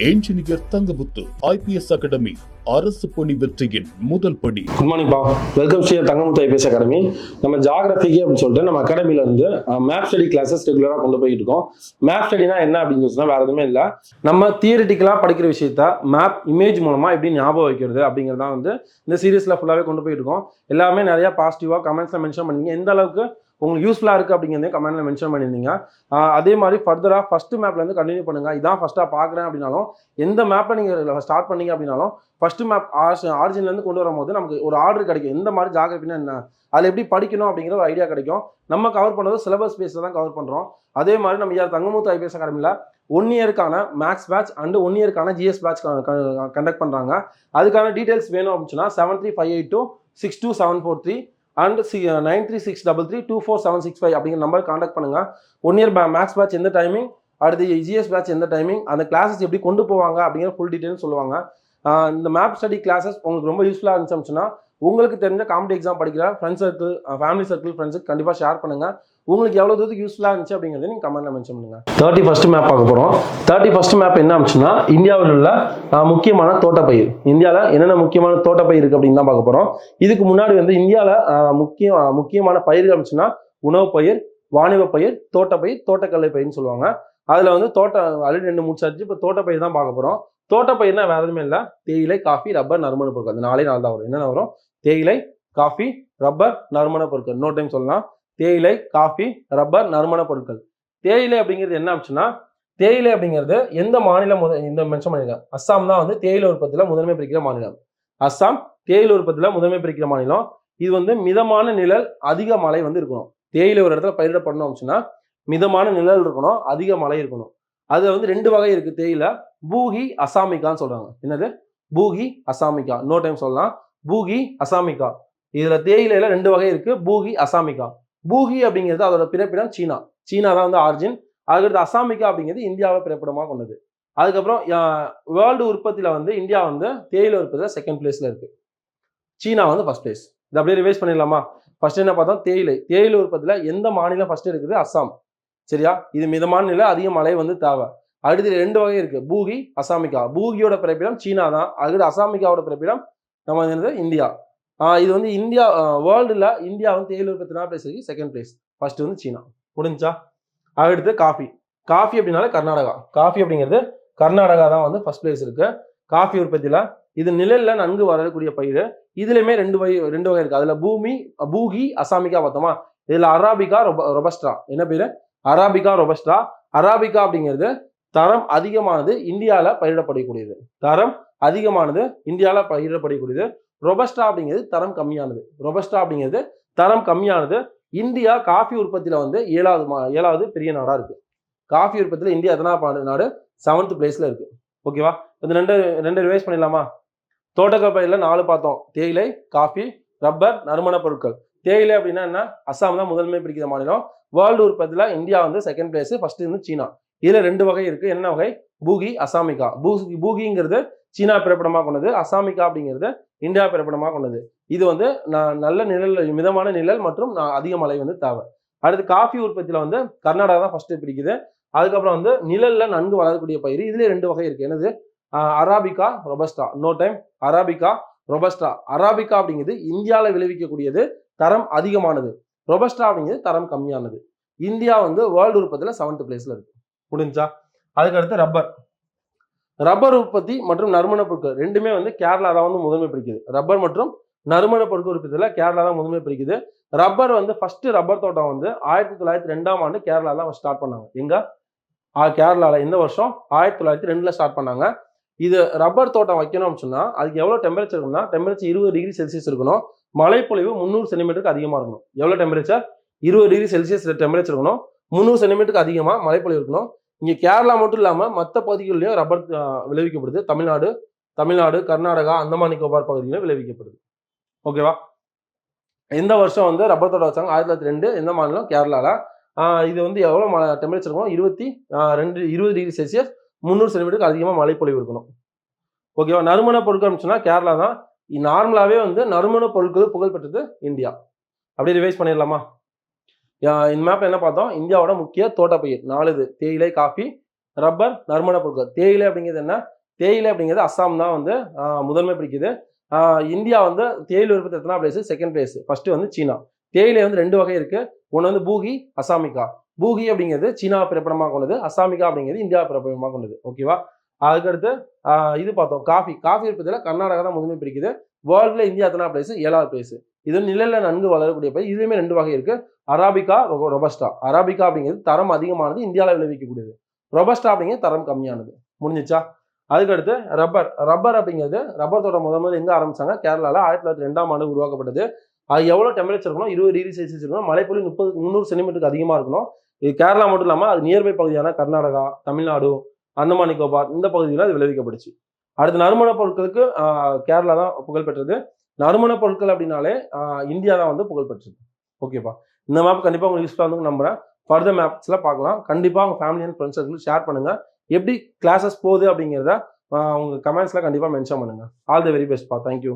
Engineer Thangamuthu IPS academy அரசு பணி வெற்றியின் முதல் படி. குட் மார்னிங் பா, welcome to Thangamuthu IPS academy. நம்ம ஜியாகிரபிக்கு அப்படின்னு சொல்லிட்டு நம்ம அகாடமில இருந்து மேப் ஸ்டடி கிளாஸஸ் ரெகுலராக கொண்டு போயிட்டு இருக்கோம். மேப் ஸ்டடினா என்ன அப்படின்னு சொன்னா வேற எதுவுமே இல்லை, நம்ம தியரிட்டிக்கலா படிக்கிற விஷயத்த மேப் இமேஜ் மூலமா எப்படி ஞாபகம் வைக்கிறது அப்படிங்கிறதான் வந்து இந்த சீரீஸ்ல ஃபுல்லாவே கொண்டு போயிட்டு இருக்கோம். எல்லாமே நிறைய பாசிட்டிவா கமெண்ட்ஸ்ல மென்ஷன் பண்ணீங்க, எந்த அளவுக்கு உங்களுக்கு யூஸ்ஃபுல்லாக இருக்குது அப்படிங்கிறதே கமெண்ட்ல மென்ஷன் பண்ணியிருந்தீங்க. அதே மாதிரி ஃபர்தராக ஃபர்ஸ்ட் மேப்லேருந்து கண்டினியூ பண்ணுங்கள். இதான் ஃபஸ்ட்டாக பார்க்குறேன் அப்படின்னாலும், எந்த மேப்பை நீங்கள் ஸ்டார்ட் பண்ணீங்க அப்படின்னாலும் ஃபர்ஸ்ட் மேப் ஆரிஜின்லேருந்து கொண்டு வரும்போது நமக்கு ஒரு ஆர்டர் கிடைக்கும். எந்த மாதிரி ஜியாகிரபினா என்ன, அதில் எப்படி படிக்கணும் அப்படிங்கிற ஒரு ஐடியா கிடைக்கும். நம்ம கவர் பண்ணுறது சிலபஸ் பேஸில் தான் கவர் பண்ணுறோம். அதே மாதிரி நம்ம தங்கமுத்து ஐபிஎஸ் அகாடமியில் 1 இயருக்கான மேக்ஸ் பேட்ச் அண்ட் 1 இயருக்கான ஜிஎஸ் பேட்ச் கண்டக்ட் பண்ணுறாங்க. அதுக்கான டீட்டெயில்ஸ் வேணும் அப்படின்னா 7358262743 அண்ட் 9363324765 அப்படிங்கிற நம்பர் கான்டாக்ட் பண்ணுங்க. 1 இயர் மேக்ஸ் பேட்ச் எந்த டைமிங், அடுத்து ஜிஎஸ் பேட்ச் எந்த டைமிங், அந்த கிளாஸஸ் எப்படி கொண்டு போவாங்க அப்படிங்கிற ஃபுல் டீட்டெயில் சொல்லுவாங்க. இந்த மேப் ஸ்டடி கிளாஸஸ் உங்களுக்கு ரொம்ப யூஸ்ஃபுல்லாக இருந்துச்சுன்னா உங்களுக்கு தெரிஞ்ச காம்படிட்டிவ் எக்ஸாம் படிக்கிற ஃப்ரெண்ட்ஸ் சர்க்கிள், ஃபேமிலி சர்க்கிள், ஃப்ரெண்ட்ஸுக்கு கண்டிப்பாக ஷேர் பண்ணுங்க. உங்களுக்கு எவ்வளோ தூரத்துக்கு யூஸ்ஃபுல்லாக இருந்துச்சு அப்படிங்கிறத நீங்கள் கமெண்ட்ல மென்ஷன் பண்ணுங்க. 31st மேப் பார்க்க போகிறோம். 31st மேப் என்ன ஆச்சுன்னா, இந்தியாவில் உள்ள முக்கியமான தோட்டப்பயிர், இந்தியாவில் என்னென்ன முக்கியமான தோட்டப்பயிர் இருக்குது அப்படின்னு தான் பார்க்க போகிறோம். இதுக்கு முன்னாடி வந்து இந்தியாவில் முக்கியமான பயிர்கள் அப்படின்னா உணவு பயிர், வாணிப பயிர், தோட்டப்பயிர், தோட்டக்கலை பயிர்னு சொல்லுவாங்க. அதில் வந்து ஆல்ரெடி 2 முடிச்சாச்சு. இப்போ தோட்டப்பயிர் தான் பார்க்க போகிறோம். தோட்டப்பயிர்னா வேற எதுவுமே இல்லை, தேயிலை, காஃபி, ரப்பர், நறுமண பொருட்கள். அந்த 4 தான் வரும். என்னென்ன வரும்? தேயிலை, காஃபி, ரப்பர், நறுமண பொருட்கள். இன்னொரு டைம் சொல்லலாம், தேயிலை, காஃபி, ரப்பர், நறுமண பொருட்கள். தேயிலை அப்படிங்கிறது என்ன ஆச்சுன்னா, தேயிலை அப்படிங்கிறது எந்த மாநிலம் இந்த மென்ஷன் பண்ணிருக்காங்க, அஸ்ஸாம் தான் வந்து தேயிலை உற்பத்தியில் முதன்மை பிரிக்கிற மாநிலம். அஸ்ஸாம் தேயிலை உற்பத்தியில் முதன்மை பிரிக்கிற மாநிலம். இது வந்து மிதமான நிழல், அதிக மழை வந்து இருக்கணும். தேயிலை ஒரு இடத்துல பயிரிடப்படணும் அப்படின்னா மிதமான நிழல் இருக்கணும், அதிக மழை இருக்கணும். அதுல வந்து 2 வகை இருக்கு தேயிலை. பூகி, அசாமிகான்னு சொல்றாங்க. என்னது? பூகி, அசாமிகா. இன்னொரு டைம் சொல்லலாம், பூகி, அசாமிகா. இதுல தேயிலையில 2 வகை இருக்கு, பூகி, அசாமிகா. பூகி அப்படிங்கிறது அதோட பிறப்பிடம் சீனா தான் வந்து ஆரிஜின். அதுக்கடுத்து அசாமிகா அப்படிங்கிறது இந்தியாவை பிறப்பிடமாக கொண்டது. அதுக்கப்புறம் வேர்ல்டு உற்பத்தியில வந்து இந்தியா வந்து தேயிலை உற்பத்தியில 2nd பிளேஸ்ல இருக்கு, சீனா வந்து 1st பிளேஸ். இது அப்படியே ரிவைஸ் பண்ணிடலாமா? ஃபர்ஸ்ட் என்ன பார்த்தோம்? தேயிலை உற்பத்தியில எந்த மாநிலம் ஃபர்ஸ்ட் இருக்குது? அஸ்ஸாம். சரியா? இது மிதமான நிலை, அதிக மழை வந்து தேவை. அடுத்து 2 வகை இருக்கு, பூகி, அசாமிகா. பூகியோட பிறப்பிடம் சீனா தான், அதுக்கு அசாமிகாவோட பிறப்பிடம் நம்ம இந்தியா. இது வந்து இந்தியா வேர்ல்டுல இந்தியா வந்து தேயிலை உற்பத்தி பிளேஸ் இருக்கு, 2nd பிளேஸ். ஃபர்ஸ்ட் வந்து சீனா. முடிஞ்சா? அடுத்து காஃபி. காஃபி அப்படின்னாலே கர்நாடகா. காஃபி அப்படிங்கிறது கர்நாடகா தான் வந்து 1st பிளேஸ் இருக்கு காஃபி உற்பத்தியில. இது நிழல்ல நன்கு வரக்கூடிய பயிர். இதுலயுமே 2 வகை இருக்கு. அதுல பூகி, அசாமிகா பார்த்தோமா? இதுல அராபிகா, ரொபஸ்டா. என்ன பேரு? அராபிகா, ரொபஸ்டா. அராபிகா அப்படிங்கிறது தரம் அதிகமானது, இந்தியாவில் பயிரிடப்படக்கூடியது. தரம் அதிகமானது, இந்தியாவில் பயிரிடப்படக்கூடியது. ரொபஸ்டா அப்படிங்கிறது தரம் கம்மியானது. இந்தியா காஃபி உற்பத்தியில வந்து 7வது பெரிய நாடா இருக்கு. காஃபி உற்பத்தியில இந்தியா எத்தனாவது நாடு? 7th பிளேஸ்ல இருக்கு. ஓகேவா? இது ரெண்டு ரிவைஸ் பண்ணிடலாமா? தோட்டக்கலை பயிரில் 4 பார்த்தோம், தேயிலை, காஃபி, ரப்பர், நறுமண பொருட்கள். தேயிலை அப்படின்னா என்ன? அஸ்ஸாம் தான் முதன்மை பிடிக்கிற மாநிலம். வேர்ல்டு உற்பத்தியில இந்தியா வந்து 2nd பிளேஸ், ஃபர்ஸ்ட் வந்து சீனா. இதுல 2 வகை இருக்கு. என்ன வகை? பூகி, அசாமிகா. பூகிங்கிறது சீனா பிறப்பிடமாக கொண்டது, அசாமிகா அப்படிங்கிறது இந்தியா பிறப்பிடமாக கொண்டது. இது வந்து நல்ல நிழல், மிதமான நிழல் மற்றும் அதிக மழை வந்து தேவை. அடுத்து காஃபி உற்பத்தியில வந்து கர்நாடகா தான் ஃபர்ஸ்ட் பிடிக்குது. அதுக்கப்புறம் வந்து நிழல்ல நன்கு வளரக்கூடிய பயிர். இதுல 2 வகை இருக்கு. என்னது? அராபிகா, ரொபஸ்டா. இன்னொரு டைம், அராபிகா, ரொபஸ்டா. அராபிகா அப்படிங்கிறது இந்தியாவில் விளைவிக்கக்கூடியது, தரம் அதிகமானது. ரொபஸ்டா அப்படிங்கிறது தரம் கம்மியானது. இந்தியா வந்து வேர்ல்டு உற்பத்தியில 7th பிளேஸ்ல இருக்கு. முடிஞ்சா? அதுக்கடுத்து ரப்பர் உற்பத்தி மற்றும் நறுமண பொருட்கள் 2மே வந்து கேரளா தான் வந்து முதன்மை பிடிக்குது. ரப்பர் மற்றும் நறுமண பொருட்கள் உற்பத்தியில கேரளா தான் முதன்மை பிடிக்குது. ரப்பர் வந்து ஃபர்ஸ்ட் ரப்பர் தோட்டம் வந்து 1902ஆம் ஆண்டு கேரளா தான் ஸ்டார்ட் பண்ணாங்க. எங்க? கேரளால. எந்த வருஷம்? 1902ல ஸ்டார்ட் பண்ணாங்க. இது ரப்பர் தோட்டம் வைக்கணும் அப்படின்னு சொன்னா அதுக்கு எவ்வளவு டெம்பரேச்சர் இருக்குன்னா, டெம்பரேச்சர் 20 டிகிரி செல்சியஸ் இருக்கணும். மழைப்பொழிவு 300 சென்டிமீட்டருக்கு அதிகமா இருக்கணும். எவ்வளவு டெம்பரேச்சர்? 20 டிகிரி செல்சியஸ் டெம்பரேச்சர் இருக்கணும். 300 சென்டிமீட்டருக்கு அதிகமா மழைப்பொழிவு இருக்கணும். இங்க கேரளா மட்டும் இல்லாம மற்ற பகுதிகளிலும் ரப்பர் விளைவிக்கப்படுது. தமிழ்நாடு, கர்நாடகா, அந்தமான் நிக்கோபார் பகுதிகளிலும் விளைவிக்கப்படுது. ஓகேவா? எந்த வருஷம் வந்து ரப்பர் தோட்டம் வச்சாங்க? 1902. எந்த மாநிலம்? கேரளால. இது வந்து எவ்வளவு டெம்பரேச்சர் இருக்கணும்? 20 டிகிரி செல்சியஸ், 300 சென்டிமீட்டருக்கு அதிகமா மழைப்பொழிவு இருக்கணும். ஓகேவா? நறுமண பொருட்கள் சொன்னா கேரளா தான். நார்மலாவே வந்து நறுமண பொருட்கள் புகழ்பெற்றது இந்தியா. அப்படியே ரிவைஸ் பண்ணிடலாமா? இந்த மேப் என்ன பார்த்தோம்? இந்தியாவோட முக்கிய தோட்டப்பயிர் 4 இது. தேயிலை, காஃபி, ரப்பர், நறுமண பொருட்கள். தேயிலை அப்படிங்கிறது என்ன? தேயிலை அப்படிங்கிறது அஸ்ஸாம் தான் வந்து முதன்மை பிடிக்குது. இந்தியா வந்து தேயிலை உற்பத்தி எத்தனை பிளேஸ்? Second place. ஃபர்ஸ்ட் வந்து சீனா. தேயிலை வந்து 2 வகை இருக்கு. ஒன்று வந்து பூகி, அசாமிகா. பூகி அப்படிங்கிறது சீனாவை பிறப்பிடமாக கொண்டது. அசாமிகா அப்படிங்கிறது இந்தியாவை பிறப்பிடமாக கொண்டது. ஓகேவா? அதுக்கடுத்து இது பார்த்தோம். காஃபி உற்பத்தியில் கர்நாடகா தான் முதன்மை பிடிக்குது. வேர்ல்டுல இந்தியா எத்தனை பிளேஸ்? 7வது பிளேஸ். இது நிழல்ல நன்கு வளரக்கூடிய பயிர். இதுலயுமே 2 வகை இருக்கு. அராபிகா, ரொபஸ்டா. அராபிகா அப்படிங்கிறது தரம் அதிகமானது, இந்தியாவில் விளைவிக்கக்கூடியது. ரொபஸ்டா அப்படிங்கிறது தரம் கம்மியானது. முடிஞ்சிச்சா? அதுக்கடுத்து ரப்பர் அப்படிங்கிறது ரப்பர் தோட்டம் முதல்ல எங்க ஆரம்பிச்சாங்க? கேரளால 1902ஆம் ஆண்டு உருவாக்கப்பட்டது. அது எவ்வளவு டெம்பரேச்சர் இருக்கணும்? 20 டிகிரி செல்சியஸ் இருக்கணும். மழைப்பொழி 300 சென்டிமீட்டருக்கு அதிகமா இருக்கணும். இது கேரளா மட்டும் இல்லாம அது நியர்பை பகுதியான கர்நாடகா, தமிழ்நாடு, அந்தமான் நிக்கோபார் இந்த பகுதியில் அது விளைவிக்கப்படுச்சு. அடுத்து நறுமண பொருட்களுக்கு கேரளா தான் புகழ்பெற்றது. நறுமண பொருட்கள் அப்படின்னாலே இந்தியா தான் வந்து புகழ்பெற்றது. ஓகேப்பா? இந்த மேப் கண்டிப்பா உங்களுக்கு யூஸ்ஃபுல்லாக வந்து நம்புறேன். ஃபர்தர் மேப்ஸ்ல பார்க்கலாம். கண்டிப்பா உங்க family and friends circle share பண்ணுங்க. எப்படி கிளாஸஸ் போகுது அப்படிங்கிறத உங்க கமெண்ட்ஸ்ல கண்டிப்பா மென்ஷன் பண்ணுங்க. ஆல் தி வெரி பெஸ்ட் பா. தேங்க்யூ.